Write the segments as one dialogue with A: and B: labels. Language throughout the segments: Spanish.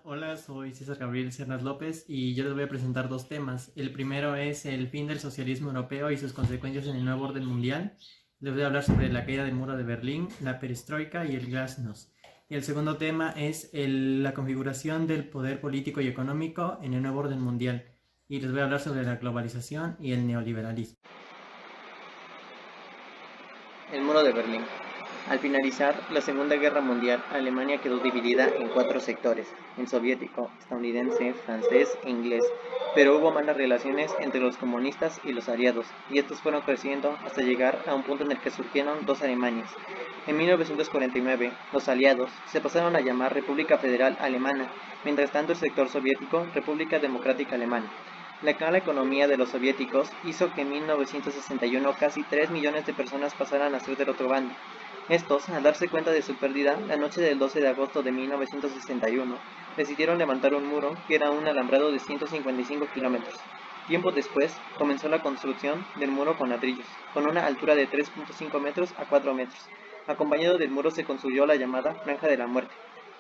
A: Hola, soy César Gabriel Cernas López y yo les voy a presentar dos temas. El primero es el fin del socialismo europeo y sus consecuencias en el nuevo orden mundial. Les voy a hablar sobre la caída del muro de Berlín, la perestroika y el glasnost. Y el segundo tema es la configuración del poder político y económico en el nuevo orden mundial. Y les voy a hablar sobre la globalización y el neoliberalismo.
B: El muro de Berlín. Al finalizar la Segunda Guerra Mundial, Alemania quedó dividida en cuatro sectores, el soviético, estadounidense, francés e inglés, pero hubo malas relaciones entre los comunistas y los aliados, y estos fueron creciendo hasta llegar a un punto en el que surgieron dos Alemanias. En 1949, los aliados se pasaron a llamar República Federal Alemana, mientras tanto el sector soviético, República Democrática Alemana. La clara economía de los soviéticos hizo que en 1961 casi 3 millones de personas pasaran a ser del otro bando. Estos, al darse cuenta de su pérdida, la noche del 12 de agosto de 1961, decidieron levantar un muro que era un alambrado de 155 kilómetros. Tiempo después, comenzó la construcción del muro con ladrillos, con una altura de 3.5 metros a 4 metros. Acompañado del muro se construyó la llamada Franja de la Muerte,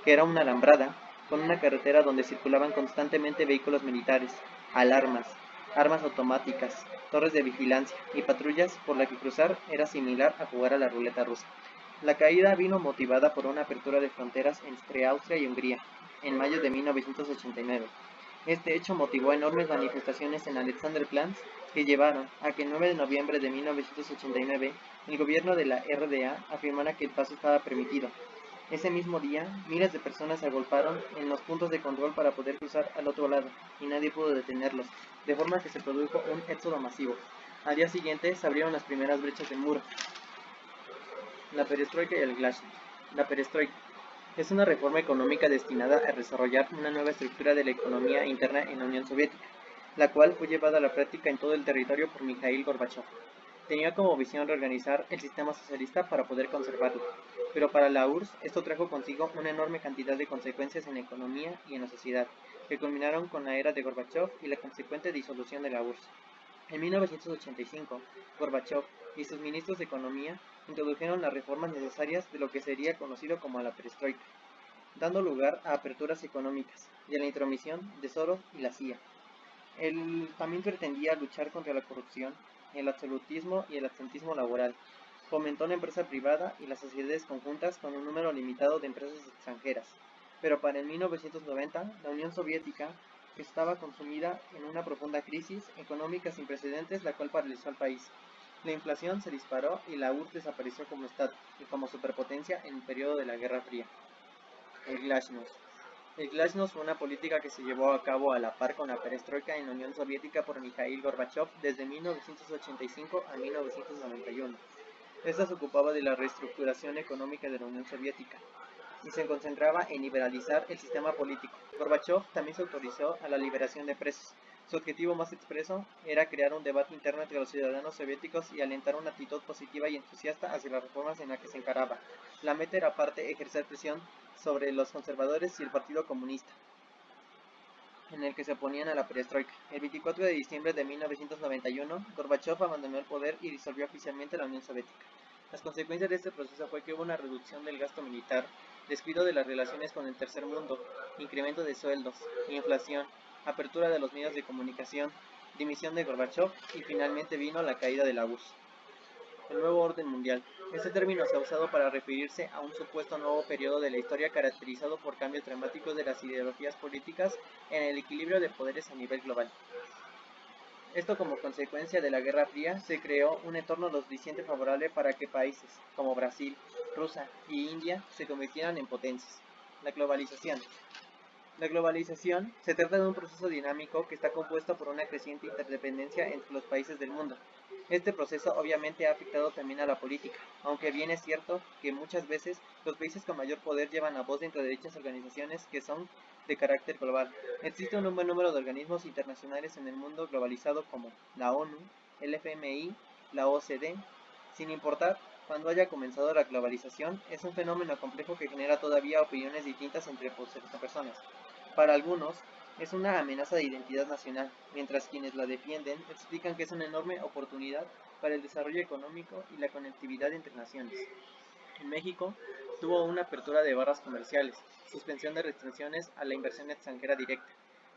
B: que era una alambrada con una carretera donde circulaban constantemente vehículos militares, alarmas, armas automáticas, torres de vigilancia y patrullas por la que cruzar era similar a jugar a la ruleta rusa. La caída vino motivada por una apertura de fronteras entre Austria y Hungría en mayo de 1989. Este hecho motivó enormes manifestaciones en Alexanderplatz que llevaron a que el 9 de noviembre de 1989 el gobierno de la RDA afirmara que el paso estaba permitido. Ese mismo día, miles de personas se agolparon en los puntos de control para poder cruzar al otro lado, y nadie pudo detenerlos, de forma que se produjo un éxodo masivo. Al día siguiente se abrieron las primeras brechas del muro. La perestroika y el glasnost. La perestroika es una reforma económica destinada a desarrollar una nueva estructura de la economía interna en la Unión Soviética, la cual fue llevada a la práctica en todo el territorio por Mikhail Gorbachev. Tenía como visión reorganizar el sistema socialista para poder conservarlo, pero para la URSS esto trajo consigo una enorme cantidad de consecuencias en la economía y en la sociedad, que culminaron con la era de Gorbachev y la consecuente disolución de la URSS. En 1985, Gorbachev y sus ministros de Economía introdujeron las reformas necesarias de lo que sería conocido como la perestroika, dando lugar a aperturas económicas y a la intromisión de Soros y la CIA. Él también pretendía luchar contra la corrupción, el absolutismo y el absentismo laboral. Fomentó la empresa privada y las sociedades conjuntas con un número limitado de empresas extranjeras. Pero para el 1990, la Unión Soviética estaba consumida en una profunda crisis económica sin precedentes, la cual paralizó al país. La inflación se disparó y la URSS desapareció como Estado y como superpotencia en el periodo de la Guerra Fría. El glasnost. El glasnost fue una política que se llevó a cabo a la par con la perestroika en la Unión Soviética por Mikhail Gorbachev desde 1985 a 1991. Esta se ocupaba de la reestructuración económica de la Unión Soviética y se concentraba en liberalizar el sistema político. Gorbachev también se autorizó a la liberación de presos. Su objetivo más expreso era crear un debate interno entre los ciudadanos soviéticos y alentar una actitud positiva y entusiasta hacia las reformas en las que se encaraba. La meta era aparte ejercer presión sobre los conservadores y el Partido Comunista, en el que se oponían a la perestroika. El 24 de diciembre de 1991, Gorbachev abandonó el poder y disolvió oficialmente la Unión Soviética. Las consecuencias de este proceso fue que hubo una reducción del gasto militar, descuido de las relaciones con el tercer mundo, incremento de sueldos, inflación, apertura de los medios de comunicación, dimisión de Gorbachev y finalmente vino la caída de la URSS. El nuevo orden mundial. Este término se ha usado para referirse a un supuesto nuevo periodo de la historia caracterizado por cambios dramáticos de las ideologías políticas en el equilibrio de poderes a nivel global. Esto como consecuencia de la Guerra Fría se creó un entorno lo suficiente favorable para que países como Brasil, Rusia y India se convirtieran en potencias. La globalización. La globalización se trata de un proceso dinámico que está compuesto por una creciente interdependencia entre los países del mundo. Este proceso obviamente ha afectado también a la política, aunque bien es cierto que muchas veces los países con mayor poder llevan la voz dentro de dichas organizaciones que son de carácter global. Existe un buen número de organismos internacionales en el mundo globalizado como la ONU, el FMI, la OCDE. Sin importar cuando haya comenzado la globalización, es un fenómeno complejo que genera todavía opiniones distintas entre personas. Para algunos, es una amenaza de identidad nacional, mientras quienes la defienden explican que es una enorme oportunidad para el desarrollo económico y la conectividad entre naciones. En México, Tuvo una apertura de barras comerciales, suspensión de restricciones a la inversión extranjera directa,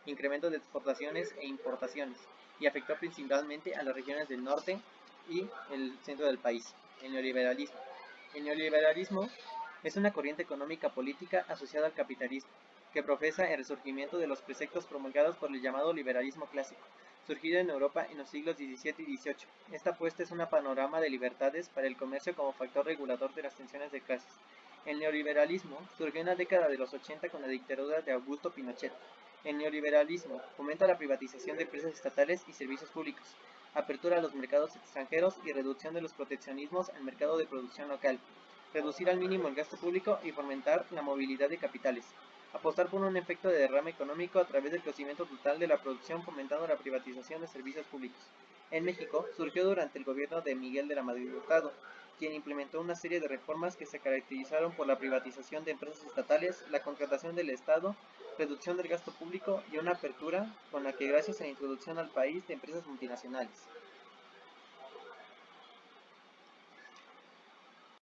B: incremento de exportaciones e importaciones, y afectó principalmente a las regiones del norte y el centro del país. El neoliberalismo. El neoliberalismo es una corriente económica política asociada al capitalismo, que profesa el resurgimiento de los preceptos promulgados por el llamado liberalismo clásico, surgido en Europa en los siglos XVII y XVIII. Esta apuesta es un panorama de libertades para el comercio como factor regulador de las tensiones de clases. El neoliberalismo surgió en la década de los 80 con la dictadura de Augusto Pinochet. El neoliberalismo fomenta la privatización de empresas estatales y servicios públicos, apertura a los mercados extranjeros y reducción de los proteccionismos al mercado de producción local, reducir al mínimo el gasto público y fomentar la movilidad de capitales, apostar por un efecto de derrame económico a través del crecimiento total de la producción fomentando la privatización de servicios públicos. En México surgió durante el gobierno de Miguel de la Madrid Hurtado, quien implementó una serie de reformas que se caracterizaron por la privatización de empresas estatales, la contratación del Estado, reducción del gasto público y una apertura con la que gracias a la introducción al país de empresas multinacionales.